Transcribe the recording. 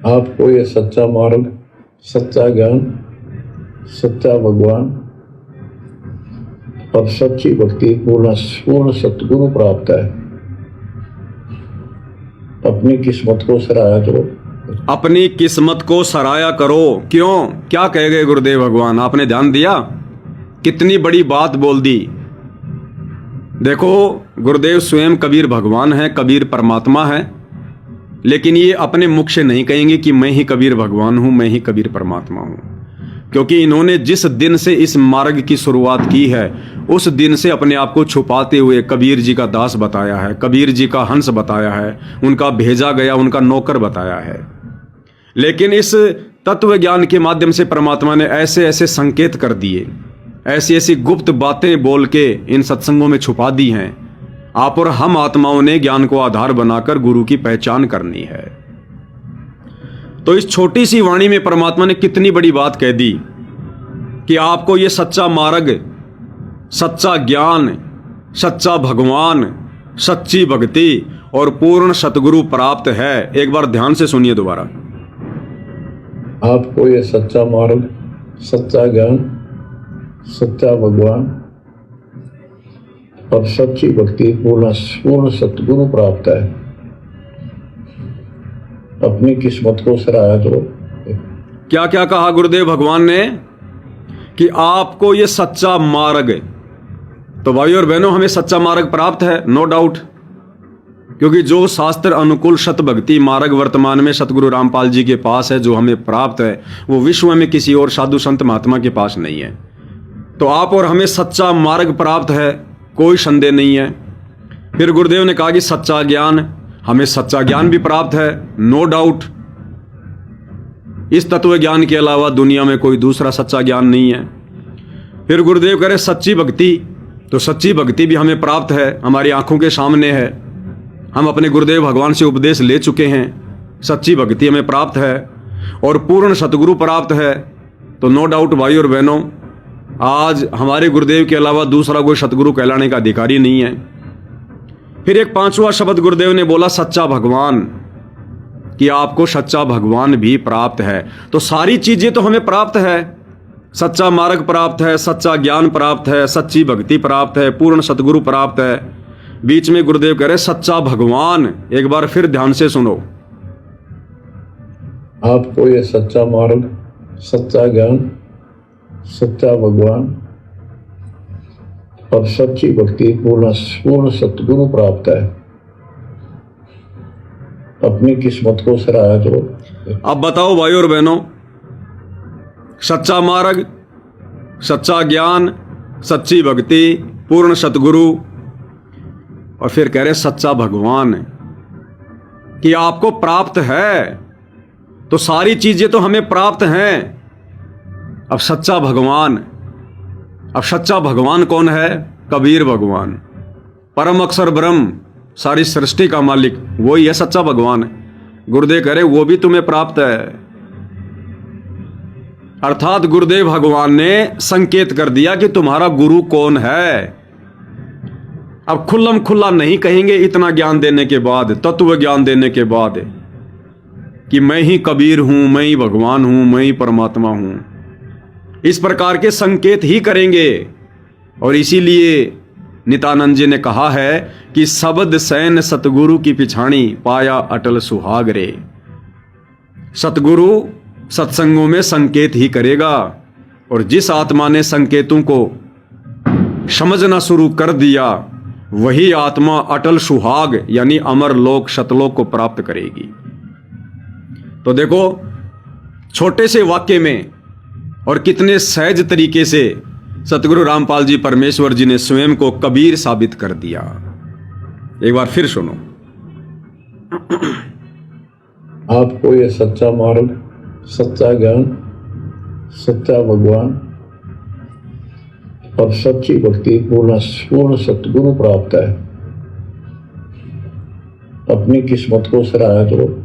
आपको ये सच्चा मार्ग, सच्चा ज्ञान, सच्चा भगवान और सच्ची भक्ति पूर्ण सतगुरु प्राप्त है। अपनी किस्मत को सराहा करो। अपनी किस्मत को सराया करो। क्यों? क्या कह गए गुरुदेव भगवान? आपने ध्यान दिया? कितनी बड़ी बात बोल दी। देखो, गुरुदेव स्वयं कबीर भगवान है, कबीर परमात्मा है, लेकिन ये अपने मुख से नहीं कहेंगे कि मैं ही कबीर भगवान हूं, मैं ही कबीर परमात्मा हूं, क्योंकि इन्होंने जिस दिन से इस मार्ग की शुरुआत की है उस दिन से अपने आप को छुपाते हुए कबीर जी का दास बताया है, कबीर जी का हंस बताया है, उनका भेजा गया, उनका नौकर बताया है। लेकिन इस तत्व ज्ञान के माध्यम से परमात्मा ने ऐसे ऐसे संकेत कर दिए, ऐसी ऐसी गुप्त बातें बोल के इन सत्संगों में छुपा दी हैं। आप और हम आत्माओं ने ज्ञान को आधार बनाकर गुरु की पहचान करनी है। तो इस छोटी सी वाणी में परमात्मा ने कितनी बड़ी बात कह दी कि आपको ये सच्चा मार्ग, सच्चा ज्ञान, सच्चा भगवान, सच्ची भक्ति और पूर्ण सतगुरु प्राप्त है। एक बार ध्यान से सुनिए दोबारा। आपको ये सच्चा मार्ग, सच्चा ज्ञान, सच्चा भगवान और सच्ची भक्ति पूर्ण सतगुरु प्राप्त है। अपनी किस्मत को सराहा करो। क्या क्या कहा गुरुदेव भगवान ने? कि आपको ये सच्चा मार्ग, तो भाई और बहनों हमें सच्चा मार्ग प्राप्त है, नो डाउट, क्योंकि जो शास्त्र अनुकूल सत भक्ति मार्ग वर्तमान में सतगुरु रामपाल जी के पास है, जो हमें प्राप्त है, वो विश्व में किसी और साधु संत महात्मा के पास नहीं है। तो आप और हमें सच्चा मार्ग प्राप्त है, कोई संदेह नहीं है। फिर गुरुदेव ने कहा कि सच्चा ज्ञान, हमें सच्चा ज्ञान भी प्राप्त है, नो डाउट। इस तत्व ज्ञान के अलावा दुनिया में कोई दूसरा सच्चा ज्ञान नहीं है। फिर गुरुदेव कह रहे सच्ची भक्ति, तो सच्ची भक्ति भी हमें प्राप्त है, हमारी आंखों के सामने है। हम अपने गुरुदेव भगवान से उपदेश ले चुके हैं, सच्ची भक्ति हमें प्राप्त है और पूर्ण सतगुरु प्राप्त है। तो नो डाउट भाई और बहनों, आज हमारे गुरुदेव के अलावा दूसरा कोई सतगुरु कहलाने का अधिकारी नहीं है। फिर एक पांचवा शब्द गुरुदेव ने बोला, सच्चा भगवान, कि आपको सच्चा भगवान भी प्राप्त है। तो सारी चीजें तो हमें प्राप्त है, सच्चा मार्ग प्राप्त है, सच्चा ज्ञान प्राप्त है, सच्ची भक्ति प्राप्त है, पूर्ण सतगुरु प्राप्त है। बीच में गुरुदेव कह रहे सच्चा भगवान। एक बार फिर ध्यान से सुनो। आपको ये सच्चा मार्ग, सच्चा ज्ञान, सच्चा भगवान और सच्ची भक्ति पूर्ण सतगुरु प्राप्त है। अपनी किस्मत को सराहा करो। अब बताओ भाई और बहनों, सच्चा मार्ग, सच्चा ज्ञान, सच्ची भक्ति, पूर्ण सतगुरु और फिर कह रहे सच्चा भगवान कि आपको प्राप्त है। तो सारी चीजें तो हमें प्राप्त हैं। अब सच्चा भगवान, अब सच्चा भगवान कौन है? कबीर भगवान, परम अक्षर ब्रह्म, सारी सृष्टि का मालिक, वही है सच्चा भगवान। गुरुदेव कह रहे वो भी तुम्हें प्राप्त है। अर्थात गुरुदेव भगवान ने संकेत कर दिया कि तुम्हारा गुरु कौन है। अब खुल्लम खुल्ला नहीं कहेंगे इतना ज्ञान देने के बाद, तत्व ज्ञान देने के बाद, कि मैं ही कबीर हूं, मैं ही भगवान हूं, मैं ही परमात्मा हूं। इस प्रकार के संकेत ही करेंगे। और इसीलिए नित्यानंद जी ने कहा है कि शब्द सैन सतगुरु की पिछाणी, पाया अटल सुहाग रे। सतगुरु सत्संगों में संकेत ही करेगा, और जिस आत्मा ने संकेतों को समझना शुरू कर दिया वही आत्मा अटल सुहाग यानी अमर लोक सतलोक को प्राप्त करेगी। तो देखो, छोटे से वाक्य में और कितने सहज तरीके से सतगुरु रामपाल जी परमेश्वर जी ने स्वयं को कबीर साबित कर दिया। एक बार फिर सुनो। आपको ये सच्चा मार्ग, सच्चा ज्ञान, सच्चा भगवान और सच्ची भक्ति पूर्ण सतगुरु प्राप्त है। अपनी किस्मत को सराहा करो।